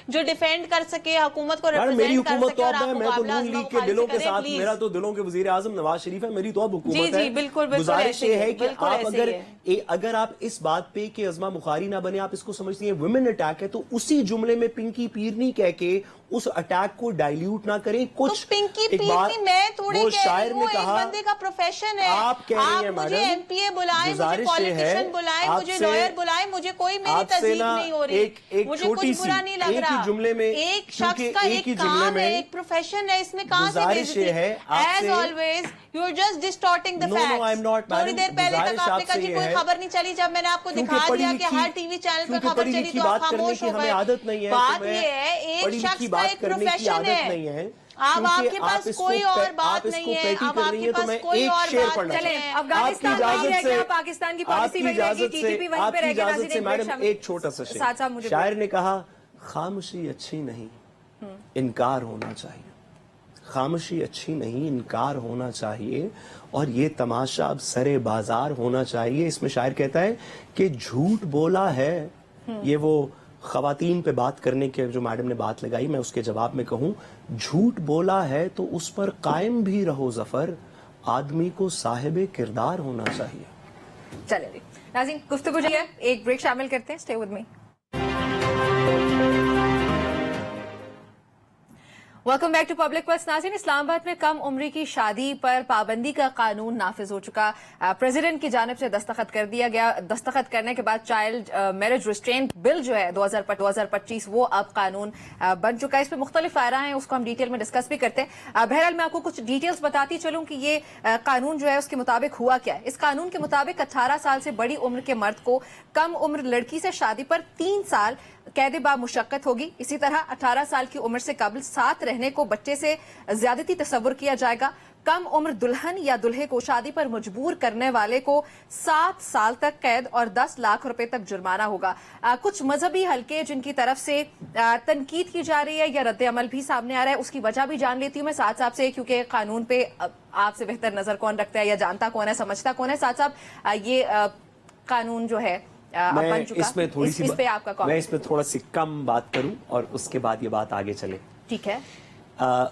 जो डिफेंड कर सके, हुकूमत को मेरी रिप्रेजेंट कर हुकूमत सके। तो और अब है, मैं तो नून लीग के दिलों के साथ, प्लीज। मेरा तो दिलों के वजीर आजम नवाज शरीफ है, मेरी तो अब हुकूमत जी, है। बिल्कुल, गुजारिश ये है कि बिल्कुल आप ऐसे अगर आप इस बात पे कि अज़मा बुखारी ना बने, आप इसको समझती हैं वुमेन अटैक है, तो उसी जुमले में पिंकी पीरनी कह के उस अटैक को डाइल्यूट ना करें। कुछ तो पिंकी एक बात पीरनी मैं थोड़ी वो कह शायर रही ने हूँ, कहा, एक बंदे का प्रोफेशन है। आप कह रही हैं मुझे मैडम, एमपीए बुलाए, मुझे गुजारिश ये है पॉलिटिशियन बुलाए, मुझे आपसे- लॉयर बुलाए, मुझे कोई मेरी आपसे तस्दीक ना नहीं हो रही। एक मुझे छोटी कुछ सी बुरा नहीं लग एक रहा। ही जुमले में, एक शख्स क्योंकि का एक एक ही जुमले काम है, में एक प्रोफेशन है, इसमें कहां से गुजारिश ये है एज आपसे- always you are just distorting the No, no, I'm not, facts. थोड़ी madam. देर पहले तक गुजारिश आपने कहा आपसे जी ये कोई है, खबर नहीं चली, जब मैंने आपको क्योंकि दिखा पढ़ी दिया कि लिखी- हर टीवी चैनल पे क्योंकि खबर पढ़ी चली लिखी तो बात आप करने खामोश की हो हमें गए। आदत नहीं है, बात तो मैं ये है एक पढ़ी शख्स लिखी का बात एक करने की प्रोफेशन आदत नहीं है। है। अब क्योंकि आपके पास आप इसको कोई और बात आप इसको नहीं है, पेटी अब कर रही आपके है, तो पास मैं कोई एक और शेर बात पढ़ना नहीं चलें, है। अफगानिस्तान आपकी वहीं इजाजत रह से- गया, पाकिस्तान की पॉलिसी आपकी वहीं रहेगी, इजाजत से- टीटीपी वहीं पे आपकी रहेगा। इजाजत से मैडम एक छोटा सा साथ साथ मुझे शेर, शायर ने कहा खामोशी अच्छी नहीं इनकार होना चाहिए, खामोशी अच्छी नहीं इनकार होना चाहिए, और ये तमाशा अब सरे बाजार होना चाहिए। इसमें शायर कहता है कि झूठ बोला है, ये वो खवातीन पे बात करने के जो मैडम ने बात लगाई, मैं उसके जवाब में कहूं झूठ बोला है तो उस पर कायम भी रहो जफर, आदमी को साहिब किरदार होना चाहिए। चले जी नाज़रीन, गुफ्तगू जो है एक ब्रेक शामिल करते हैं। Stay with me. Welcome back to public pulse. नाज़रीन, इस्लामाबाद में कम उम्री की शादी पर पाबंदी का कानून नाफिज हो चुका। प्रेसिडेंट की जानिब से दस्तखत कर दिया गया। दस्तखत करने के बाद चाइल्ड मैरिज रिस्ट्रेंट बिल जो है 2025 वो अब कानून बन चुका है। इस पर मुख्तलिफ आरा हैं, उसको हम डिटेल में डिस्कस भी करते हैं। बहरहाल मैं आपको कुछ डिटेल्स बताती चलूं कि ये कानून जो है उसके मुताबिक हुआ क्या है। इस कानून के मुताबिक 18 साल से बड़ी उम्र के मर्द को कम उम्र लड़की से शादी पर 3 साल कैद बा मुशक्कत होगी। इसी तरह 18 साल की उम्र से कबल साथ रहने को बच्चे से ज्यादती तस्वुर किया जाएगा। कम उम्र दुल्हन या दुल्हे को शादी पर मजबूर करने वाले को 7 साल तक कैद और 10 लाख रुपए तक जुर्माना होगा। कुछ मजहबी हलके जिनकी तरफ से तनकीद की जा रही है या रद्द अमल भी सामने आ रहा है, उसकी वजह भी जान लेती हूँ मैं साथ साथ से, क्योंकि कानून पे आपसे बेहतर नजर कौन रखता है या जानता कौन है, समझता कौन है। साथ साथ ये कानून जो है मैं इसमें थोड़ी सी इस पे आपका मैं इसमें थोड़ा सी कम बात करूं और उसके बाद ये बात आगे चले। ठीक है।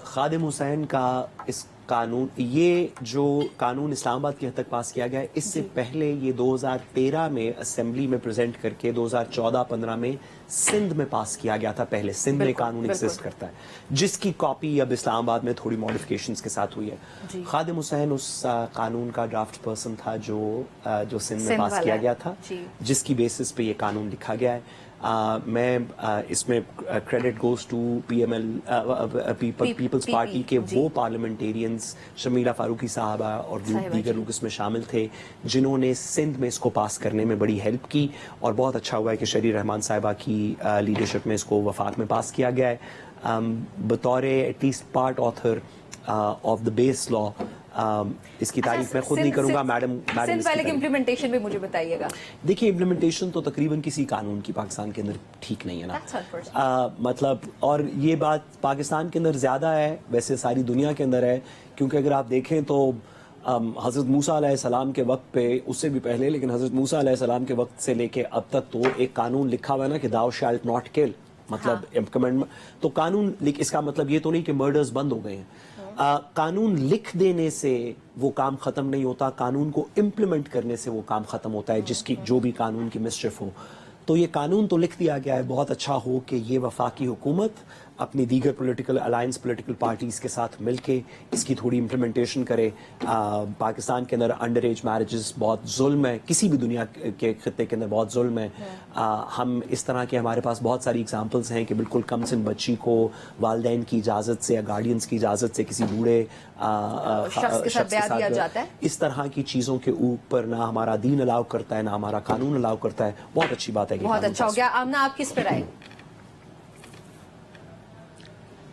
खादिम हुसैन का इस قانون یہ جو قانون اسلام آباد کی حد تک پاس کیا گیا ہے اس سے پہلے یہ 2013 میں اسمبلی میں پریزنٹ کر کے 2014-15 میں سندھ میں پاس کیا گیا تھا. پہلے سندھ میں قانون ایگزسٹ کرتا ہے جس کی کاپی اب اسلام آباد میں تھوڑی ماڈیفکیشنز کے ساتھ ہوئی ہے. خادم حسین اس قانون کا ڈرافٹ پرسن تھا جو سندھ میں پاس کیا گیا تھا, جس کی بیسس پہ یہ قانون لکھا گیا ہے. میں اس میں credit goes to Peoples Party کے وہ پارلیمنٹیرینز شمیلہ فاروقی صاحبہ اور دیگر لوگ اس میں شامل تھے جنہوں نے سندھ میں اس کو پاس کرنے میں بڑی ہیلپ کی, اور بہت اچھا ہوا ہے کہ شری رحمان صاحبہ کی لیڈرشپ میں اس کو وفاق میں پاس کیا گیا ہے. بطور at least part author of the base law اس کی تعریف میں خود نہیں کروں گا. میڈم امپلیمنٹیشن بھی مجھے بتائیے گا. دیکھیے امپلیمنٹیشن تو تقریباً کسی قانون کی پاکستان کے اندر ٹھیک نہیں ہے نا, مطلب, اور یہ بات پاکستان کے اندر زیادہ ہے, ویسے ساری دنیا کے اندر ہے, کیونکہ اگر آپ دیکھیں تو حضرت موسیٰ علیہ السلام کے وقت پہ, اس سے بھی پہلے, لیکن حضرت موسیٰ علیہ السلام کے وقت سے لے کے اب تک تو ایک قانون لکھا ہوا ہے نا کہ thou shalt not kill, مطلب تو قانون اس کا مطلب یہ تو نہیں کہ مرڈرز بند ہو گئے ہیں. قانون لکھ دینے سے وہ کام ختم نہیں ہوتا, قانون کو امپلیمنٹ کرنے سے وہ کام ختم ہوتا ہے, جس کی جو بھی قانون کی مسچف ہو. تو یہ قانون تو لکھ دیا گیا ہے, بہت اچھا ہو کہ یہ وفاقی حکومت اپنی دیگر پولیٹیکل الائنس پولیٹیکل پارٹیز کے ساتھ مل کے اس کی تھوڑی امپلیمنٹیشن کرے. پاکستان کے اندر انڈر ایج میرجز بہت ظلم ہے, کسی بھی دنیا کے خطے کے اندر بہت ظلم ہے. ہم اس طرح کے ہمارے پاس بہت ساری اگزامپلس ہیں کہ بالکل کم سن بچی کو والدین کی اجازت سے یا گارڈینس کی اجازت سے کسی بوڑھے شخص کے ساتھ بیاہ دیا جاتا ہے. اس طرح کی چیزوں کے اوپر نہ ہمارا دین الاؤ کرتا ہے نہ ہمارا قانون الاؤ کرتا ہے. بہت اچھی بات ہے. بہت اچھا ہو گیا. آمنہ, آپ کس پر آئے؟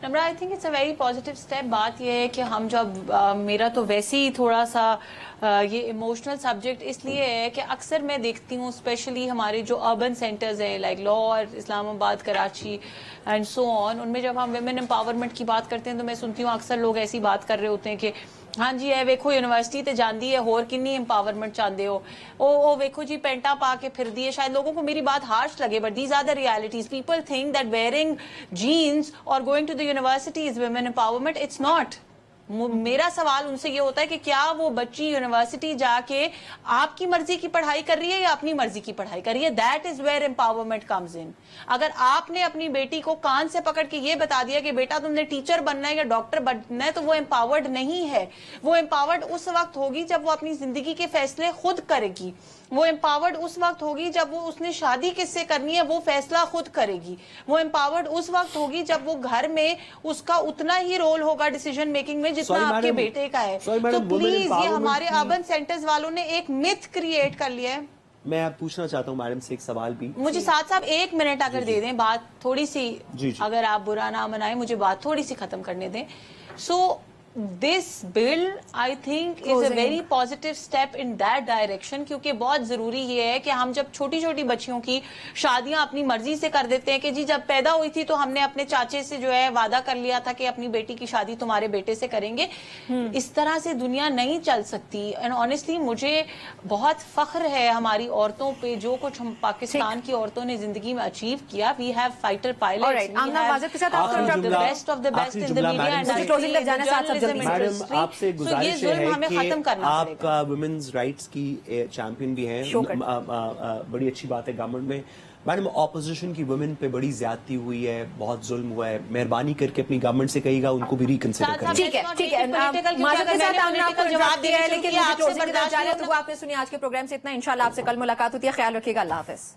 Nimra, I think it's a very positive step. بات یہ ہے کہ ہم جب میرا تو ویسے ہی تھوڑا سا یہ ایموشنل سبجیکٹ اس لیے ہے کہ اکثر میں دیکھتی ہوں اسپیشلی ہمارے جو اربن سینٹرز ہیں لائک لاہور, اسلام آباد, کراچی اینڈ سو آن, ان میں جب ہم ویمن امپاورمنٹ کی بات کرتے ہیں تو میں سنتی ہوں اکثر لوگ ایسی بات کر رہے ہوتے ہیں کہ ہاں جی اے ویکھو یونیورسٹی تے جاندی ہے ہور کنی امپاورمنٹ چاہتے ہو, او ویکھو جی پینٹا پا کے پھر دی ہے. شاید لوگوں کو میری بات ہارش لگے but these are the realities. People think that wearing jeans اور going to the university is women empowerment. It's not. میرا سوال ان سے یہ ہوتا ہے کہ کیا وہ بچی یونیورسٹی جا کے آپ کی مرضی کی پڑھائی کر رہی ہے یا اپنی مرضی کی پڑھائی کر رہی ہے؟ That is where empowerment comes in. اگر آپ نے اپنی بیٹی کو کان سے پکڑ کے یہ بتا دیا کہ بیٹا تم نے ٹیچر بننا ہے یا ڈاکٹر بننا ہے تو وہ امپاورڈ نہیں ہے. وہ امپاورڈ اس وقت ہوگی جب وہ اپنی زندگی کے فیصلے خود کرے گی. وہ امپاورڈ اس وقت ہوگی جب وہ اس نے شادی کس سے کرنی ہے وہ فیصلہ خود کرے گی. وہ امپاورڈ اس وقت ہوگی جب وہ گھر میں اس کا اتنا ہی رول ہوگا ڈیسیژن میکنگ میں جتنا آپ کے بیٹے کا ہے. تو پلیز یہ ہمارے اربن سینٹرز والوں نے ایک متھ کریٹ کر لیا ہے. میں آپ پوچھنا چاہتا ہوں میڈم سے ایک سوال بھی. مجھے ساتھ صاحب 1 منٹ اگر دے دیں, بات تھوڑی سی, اگر آپ برا نہ منائیں, مجھے بات تھوڑی سی ختم کرنے دیں. سو this bill I think is a very positive step in that direction, کیونکہ بہت ضروری یہ ہے کہ ہم جب چھوٹی چھوٹی بچیوں کی شادیاں اپنی مرضی سے کر دیتے ہیں کہ جی جب پیدا ہوئی تھی تو ہم نے اپنے چاچے سے جو ہے وعدہ کر لیا تھا کہ اپنی بیٹی کی شادی تمہارے بیٹے سے کریں گے. اس طرح سے دنیا نہیں چل سکتی. اینڈ آنیسٹلی مجھے بہت فخر ہے ہماری عورتوں پہ, جو کچھ ہم پاکستان کی عورتوں نے زندگی میں اچیو کیا. We have fighter pilots, the best of the best in the media and madam آپ سے گزارش ہے کہ آپ ویمنز رائٹس کی چیمپئن بھی ہیں, بڑی اچھی بات ہے گورنمنٹ میں. میڈم اپوزیشن کی ویمن پہ بڑی زیادتی ہوئی ہے, بہت ظلم ہوا ہے, مہربانی کر کے اپنی گورنمنٹ سے کہیے گا ان کو بھی ریکنسیڈر کریں. ٹھیک ہے معذرت کے ساتھ ہم نے آپ کو جواب دیا ہے لیکن آپ سے برداشت ہے. تو آپ نے سنی آج کے پروگرام سے اتنا. انشاءاللہ آپ سے کل ملاقات ہوتی ہے. خیال رکھیے گا. اللہ حافظ.